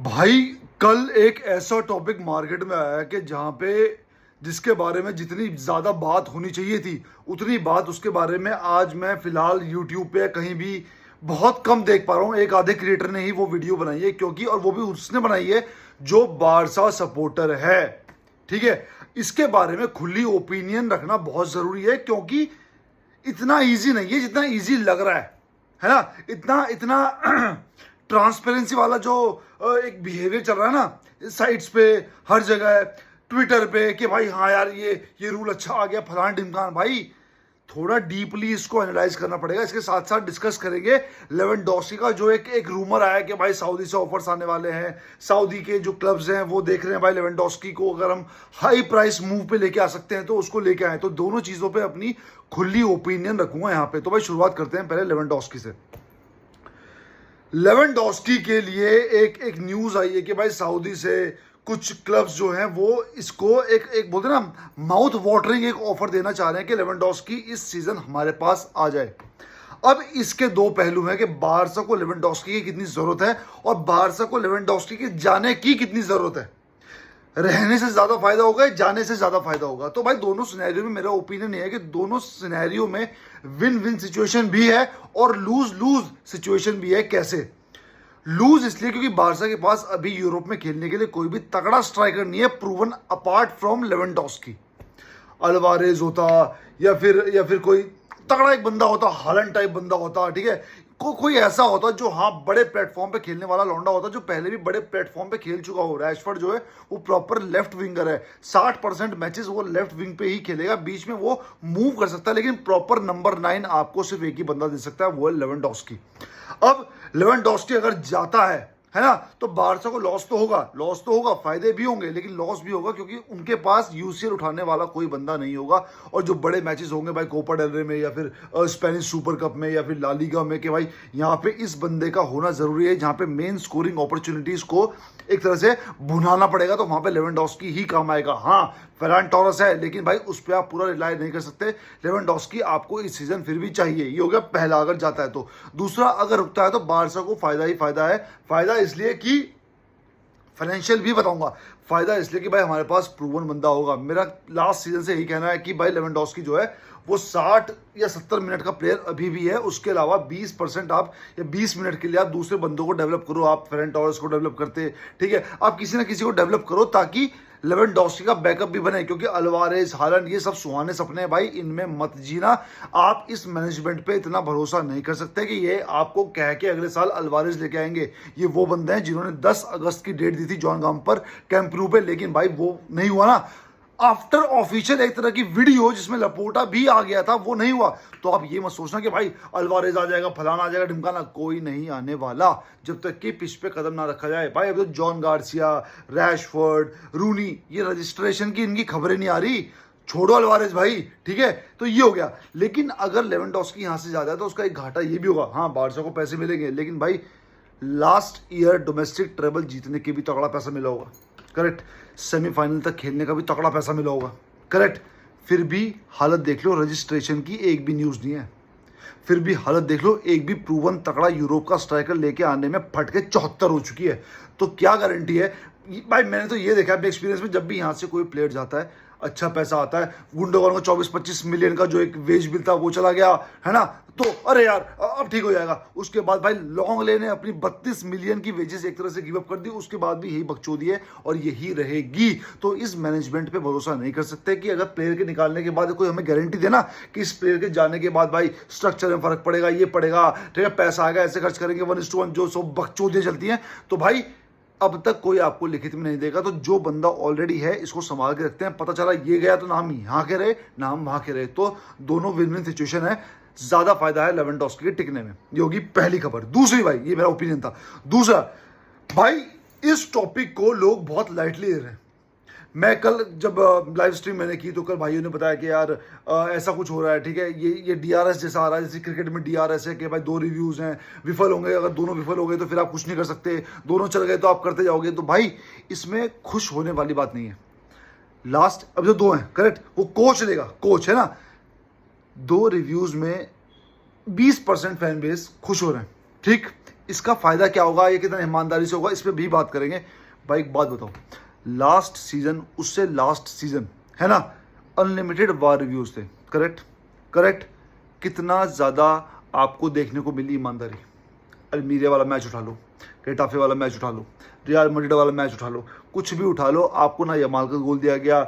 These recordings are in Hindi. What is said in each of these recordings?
भाई कल एक ऐसा टॉपिक मार्केट में आया कि जहां पे जिसके बारे में जितनी ज्यादा बात होनी चाहिए थी उतनी बात उसके बारे में आज मैं फिलहाल यूट्यूब पे कहीं भी बहुत कम देख पा रहा हूँ। एक आधे क्रिएटर ने ही वो वीडियो बनाई है, क्योंकि और वो भी उसने बनाई है जो बारसा सपोर्टर है। ठीक है, इसके बारे में खुली ओपिनियन रखना बहुत जरूरी है, क्योंकि इतना इजी नहीं है जितना इजी लग रहा है ना। इतना इतना ट्रांसपेरेंसी वाला जो एक बिहेवियर चल रहा है ना साइट्स पे, हर जगह, ट्विटर पे, कि भाई हाँ यार ये रूल अच्छा आ गया, फलान ढिमकान। भाई थोड़ा डीपली इसको एनालाइज करना पड़ेगा। इसके साथ साथ डिस्कस करेंगे लेवेंडोस्की का जो एक रूमर आया कि भाई सऊदी से ऑफर्स आने वाले हैं। सऊदी के जो क्लब्स हैं वो देख रहे हैं भाई लेवेंडोस्की को अगर हम हाई प्राइस मूव पे लेके आ सकते हैं तो उसको लेके आए। तो दोनों चीजों पे अपनी खुली ओपिनियन रखूंगा यहाँ पे। तो भाई शुरुआत करते हैं पहले लेवेंडोस्की से। लेवेंडोस्की के लिए एक न्यूज आई है कि भाई सऊदी से कुछ क्लब्स जो हैं वो इसको एक बोलते हैं ना माउथ वाटरिंग एक ऑफर देना चाह रहे हैं कि लेवेंडोस्की इस सीजन हमारे पास आ जाए। अब इसके दो पहलू हैं कि बारसा को लेवेंडोस्की की कितनी जरूरत है और बारसा को लेवेंडोस्की के जाने की कितनी जरूरत है। रहने से ज्यादा फायदा होगा या जाने से ज्यादा फायदा होगा। तो भाई दोनों सिनेरियो में मेरा ओपिनियन ये है कि दोनों सिनेरियो में विन विन सिचुएशन भी है और लूज लूज सिचुएशन भी है। कैसे लूज? इसलिए क्योंकि बारसा के पास अभी यूरोप में खेलने के लिए कोई भी तगड़ा स्ट्राइकर नहीं है proven apart from Lewandowski. Alvarez होता या फिर कोई तगड़ा एक बंदा होता, हालैंड टाइप बंदा होता, ठीक है, कोई ऐसा होता जो हाँ बड़े प्लेटफॉर्म पे खेलने वाला लौंडा होता जो पहले भी बड़े प्लेटफॉर्म पे खेल चुका हो। रैशफोर्ड जो है वो प्रॉपर लेफ्ट विंगर है, 60% मैचेस वो लेफ्ट विंग पे ही खेलेगा, बीच में वो मूव कर सकता है, लेकिन प्रॉपर नंबर 9 आपको सिर्फ एक ही बंदा दे सकता है, वो है लेवेंडोस्की। अब लेवेंडोस्की अगर जाता है ना, तो बारसा को लॉस तो होगा, फायदे भी होंगे लेकिन लॉस भी होगा, क्योंकि उनके पास यूसीएल उठाने वाला कोई बंदा नहीं होगा। और जो बड़े मैचेस होंगे भाई कोपा डेल रे में या फिर स्पेनिश सुपर कप में या फिर ला लीगा में, कि भाई यहाँ पे इस बंदे का होना जरूरी है, जहाँ पे मेन स्कोरिंग अपॉर्चुनिटीज को एक तरह से भुनाना पड़ेगा, तो वहां पे लेवेंडोस्की ही काम आएगा। हाँ फेरान टोरस है, लेकिन भाई उस पर आप पूरा रिलाय नहीं कर सकते। लेवेंडोस्की आपको इस सीजन फिर भी चाहिए। ये हो गया पहला, अगर जाता है तो। दूसरा, अगर रुकता है तो बारसा को फायदा ही फायदा है। फायदा इसलिए कि फाइनेंशियल भी बताऊंगा, फायदा इसलिए कि भाई हमारे पास प्रूवन बंदा होगा। मेरा लास्ट सीजन से यही कहना है कि भाई लेवेंडोस्की जो है वो 60 या 70 मिनट का प्लेयर अभी भी है। उसके अलावा 20% आप या 20 मिनट के लिए आप दूसरे बंदों को डेवलप करो। आप फेरन टॉरस को डेवलप करते, ठीक है, आप किसी ना किसी को डेवलप करो ताकि लेवेंडोस्की का बैकअप भी बने, क्योंकि अल्वारेज, हालैंड, ये सब सुहाने सपने हैं भाई, इनमें मत जीना। आप इस मैनेजमेंट पे इतना भरोसा नहीं कर सकते कि ये आपको कह के अगले साल अल्वारेज लेके आएंगे। ये वो बंदे हैं जिन्होंने 10 अगस्त की डेट दी थी जॉन गाम पर कैंप न्यू पे, लेकिन भाई वो नहीं हुआ ना। आफ्टर ऑफिशियल एक तरह की वीडियो जिसमें लपोटा भी आ गया था, वो नहीं हुआ। तो आप ये मत सोचना कि भाई अल्वारेज आ जाएगा, फलाना आ जाएगा, ढिमकाना, कोई नहीं आने वाला जब तक कि पिच पे कदम ना रखा जाए। भाई अब तो जॉन गार्सिया, रैशफोर्ड, रूनी, ये रजिस्ट्रेशन की इनकी खबरें नहीं आ रही। छोड़ो अल्वारेज भाई, ठीक है। तो ये हो गया। लेकिन अगर लेवेंडोस्की यहां से जाता है तो उसका एक घाटा ये भी होगा। हाँ बारसा को पैसे मिलेंगे, लेकिन भाई लास्ट ईयर डोमेस्टिक ट्रेबल जीतने के भी तगड़ा पैसा मिला होगा, करेक्ट। सेमीफाइनल तक खेलने का भी तगड़ा पैसा मिला होगा, करेक्ट। फिर भी हालत देख लो, रजिस्ट्रेशन की एक भी न्यूज़ नहीं है। फिर भी हालत देख लो, एक भी प्रूवन तगड़ा यूरोप का स्ट्राइकर लेके आने में फट के 74 हो चुकी है। तो क्या गारंटी है भाई? मैंने तो ये देखा है अपने एक्सपीरियंस में, जब भी यहाँ से कोई प्लेयर जाता है अच्छा पैसा आता है। गुंडोगन को 24-25 मिलियन का जो एक वेज बिल था वो चला गया है ना, तो अरे यार अब ठीक हो जाएगा। उसके बाद भाई लॉन्गले ने अपनी 32 मिलियन की वेजेस एक तरह से गिव अप कर दी। उसके बाद भी यही बकचोदी है और यही रहेगी। तो इस मैनेजमेंट पे भरोसा नहीं कर सकते कि अगर प्लेयर के निकालने के बाद कोई हमें गारंटी देना कि इस प्लेयर के जाने के बाद भाई स्ट्रक्चर में फर्क पड़ेगा, ये पड़ेगा, ठीक है, पैसा आएगा, ऐसे खर्च करेंगे 1:1 जो सब बकचोदियां चलती हैं। तो भाई अब तक कोई आपको लिखित में नहीं देगा। तो जो बंदा ऑलरेडी है इसको संभाल के रखते हैं। पता चला ये गया तो ना हम यहाँ के रहे ना हम वहां के रहे, तो दोनों विन विन सिचुएशन है। ज्यादा फायदा है लेवेंडोस्की के टिकने में। ये होगी पहली खबर। दूसरी भाई, ये मेरा ओपिनियन था। दूसरा भाई, इस टॉपिक को लोग बहुत लाइटली ले रहे हैं। मैं कल जब लाइव स्ट्रीम मैंने की तो कल भाइयों ने बताया कि यार ऐसा कुछ हो रहा है, ठीक है, ये डीआरएस जैसा आ रहा है, जैसे क्रिकेट में डीआरएस है कि भाई 2 रिव्यूज हैं, विफल होंगे, अगर दोनों विफल हो गए तो फिर आप कुछ नहीं कर सकते, दोनों चल गए तो आप करते जाओगे। तो भाई इसमें खुश होने वाली बात नहीं है। लास्ट अब जो 2 हैं, करेक्ट, वो कोच लेगा, कोच है ना। 2 रिव्यूज में 20% फैन बेस खुश हो रहे हैं, ठीक। इसका फ़ायदा क्या होगा, ये कितना ईमानदारी से होगा, इस पर भी बात करेंगे। भाई एक बात बताओ, लास्ट सीज़न उससे लास्ट सीज़न है ना, अनलिमिटेड वार रिव्यूज़ थे, करेक्ट करेक्ट। कितना ज़्यादा आपको देखने को मिली ईमानदारी। अल्मीरिया वाला मैच उठा लो, गेटाफे वाला मैच उठा लो, रियल मैड्रिड वाला मैच उठा लो, कुछ भी उठा लो, आपको ना यमाल का गोल दिया गया,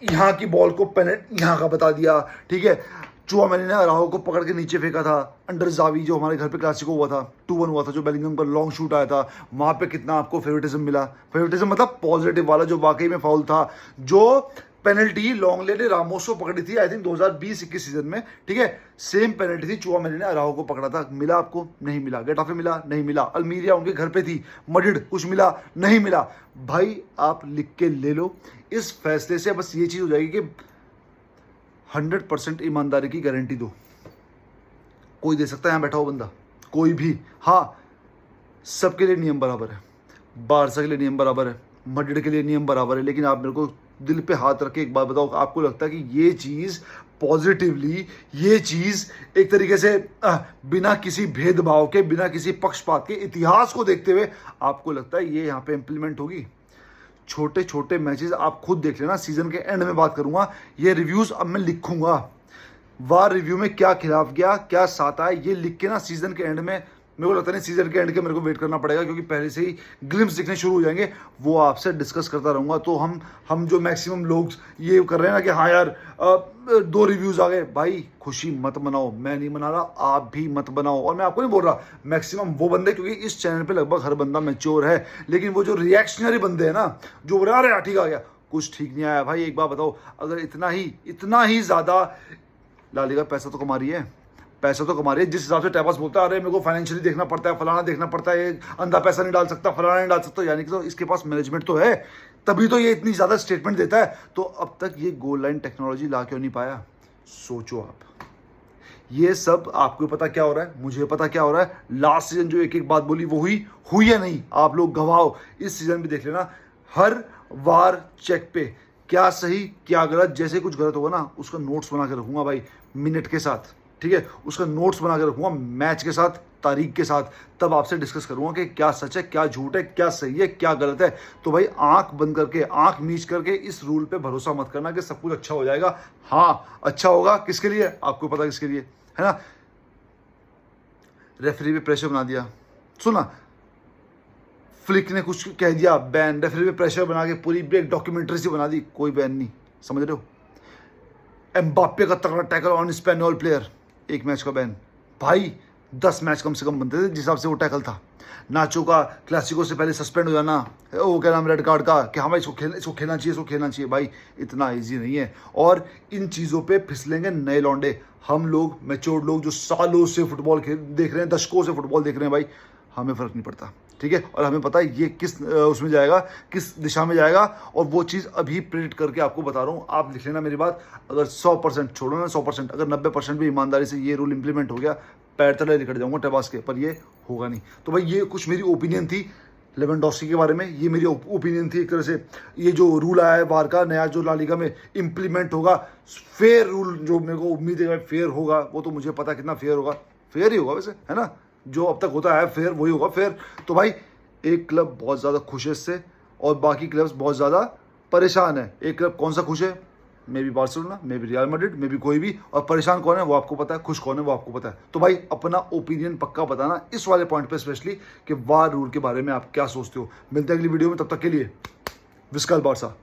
यहाँ की बॉल को पेनल्टी यहाँ का बता दिया, ठीक है। चुआमेनी ने अराहो को पकड़ के नीचे फेंका था, अंडर जावी जो हमारे घर पे क्लासिको हुआ था, 2-1 हुआ था, जो बेलिंगम का लॉन्ग शूट आया था, वहाँ पे कितना आपको फेवरेटिज्म मिला। फेवरेटिज्म मतलब पॉजिटिव वाला, जो वाकई में फाउल था, जो पेनल्टी लॉन्गले ने रामोस को पकड़ी थी आई थिंक 2020-21 सीजन में, ठीक है, सेम पेनल्टी थी, चुआमेनी ने अराहो को पकड़ा था, मिला आपको? नहीं मिला। गेटाफे मिला? नहीं मिला। अल्मीरिया उनके घर पे थी, मैड्रिड कुछ मिला? नहीं मिला। भाई आप लिख के ले लो, इस फैसले से बस ये चीज़ हो जाएगी कि 100% ईमानदारी की गारंटी दो। कोई दे सकता है यहाँ बैठा हो बंदा, कोई भी। हाँ, सबके लिए नियम बराबर है, बारसा के लिए नियम बराबर है, मैड्रिड के लिए नियम बराबर है, लेकिन आप मेरे को दिल पे हाथ रख के एक बात बताओ, आपको लगता है कि ये चीज़ पॉजिटिवली, ये चीज़ एक तरीके से बिना किसी भेदभाव के, बिना किसी पक्षपात के, इतिहास को देखते हुए आपको लगता है ये यहाँ पे इम्प्लीमेंट होगी? छोटे छोटे मैचेस आप खुद देख लेना, सीजन के एंड में बात करूंगा, ये रिव्यूज़ अब मैं लिखूंगा, वार रिव्यू में क्या खिलाफ गया, क्या साथ आया, ये लिख के ना सीजन के एंड में, मेरे को लगता नहीं सीजन के एंड के मेरे को वेट करना पड़ेगा, क्योंकि पहले से ही ग्लिम्स दिखने शुरू हो जाएंगे, वो आपसे डिस्कस करता रहूँगा। तो हम जो मैक्सिमम लोग ये कर रहे हैं ना कि हाँ यार 2 रिव्यूज़ आ गए, भाई खुशी मत मनाओ, मैं नहीं मना रहा, आप भी मत बनाओ। और मैं आपको नहीं बोल रहा मैक्सिमम वो बंदे, क्योंकि इस चैनल पे लगभग हर बंदा मैच्योर है, लेकिन वो जो रिएक्शनरी बंदे हैं ना, जो बोल रहे हैं ठीक आ गया, कुछ ठीक नहीं आया। भाई एक बात बताओ, अगर इतना ही ज़्यादा ला लीगा पैसा तो कमा रही है, पैसा तो कमा रही है, जिस हिसाब से टैपास बोलता है, अरे मेरे को फाइनेंशियली देखना पड़ता है, फलाना देखना पड़ता है, ये अंधा पैसा नहीं डाल सकता, फलाना नहीं डाल सकता, यानी कि तो इसके पास मैनेजमेंट तो है, तभी तो ये इतनी ज़्यादा स्टेटमेंट देता है। तो अब तक ये गोल लाइन टेक्नोलॉजी ला क्यों नहीं पाया? सोचो आप। ये सब आपको पता क्या हो रहा है, मुझे पता क्या हो रहा है। लास्ट सीजन जो एक एक बात बोली वो हुई या नहीं, आप लोग गवाह। इस सीजन भी देख लेना, हर वार चेक पे क्या सही क्या गलत, जैसे कुछ गलत होगा ना उसका नोट्स बना के रखूंगा भाई, मिनट के साथ, ठीक है, उसका नोट्स बना के रखूंगा, मैच के साथ, तारीख के साथ, तब आपसे डिस्कस करूंगा कि क्या सच है, क्या झूठ है, क्या सही है, क्या गलत है। तो भाई आंख बंद करके, आंख नीच करके इस रूल पे भरोसा मत करना कि सब कुछ अच्छा हो जाएगा। हाँ, अच्छा होगा किसके लिए, आपको पता किसके लिए, है ना। रेफरी पे प्रेशर बना दिया, सुना, फ्लिक ने कुछ कह दिया, बैन, रेफरी पे प्रेशर बना के पूरी एक डॉक्यूमेंट्री सी बना दी, कोई बैन नहीं, समझ रहे हो। एम्बाप्पे का तगड़ा tackle on spaniel player, 1 match का बैन। भाई 10 मैच कम से कम बनते थे जिस हिसाब से वो टैकल था। नाचो का क्लासिको से पहले सस्पेंड हो जाना, वो क्या नाम, रेड कार्ड का, कि हाँ भाई इसको खेलना चाहिए। भाई इतना इजी नहीं है, और इन चीज़ों पे फिसलेंगे नए लौंडे। हम लोग मैच्योर्ड लोग जो सालों से फुटबॉल देख रहे हैं, दशकों से फुटबॉल देख रहे हैं, भाई हमें फ़र्क नहीं पड़ता, ठीक है। और हमें पता है ये किस उसमें जाएगा, किस दिशा में जाएगा, और वो चीज़ अभी प्रेडिक्ट करके आपको बता रहा हूँ। आप लिख लेना मेरी बात, अगर 100% छोड़ो ना, 100%, अगर 90% भी ईमानदारी से ये रूल इंप्लीमेंट हो गया, पैर तले निकट जाऊँगा टेबास के, पर ये होगा नहीं। तो भाई ये कुछ मेरी ओपिनियन थी लेवेंडोस्की के बारे में, ये मेरी ओपिनियन थी एक तरह से। ये जो रूल आया है वार का नया, जो ला लीगा में इम्प्लीमेंट होगा, फेयर रूल, जो मेरे को उम्मीद है फेयर होगा, वो तो मुझे पता कितना फेयर होगा, फेयर ही होगा वैसे, है ना, जो अब तक होता है फेयर वही होगा फेयर। तो भाई एक क्लब बहुत ज़्यादा खुश है इससे, और बाकी क्लब्स बहुत ज़्यादा परेशान है। एक क्लब कौन सा खुश है, may be Barcelona, may be real Madrid, may be कोई भी, और परेशान कौन है वो आपको पता है, खुश कौन है वो आपको पता है। तो भाई अपना ओपिनियन पक्का बताना इस वाले पॉइंट पे, स्पेशली कि वार रूल के बारे में आप क्या सोचते हो। मिलते हैं अगली वीडियो में, तब तक के लिए विस्कल बारसा।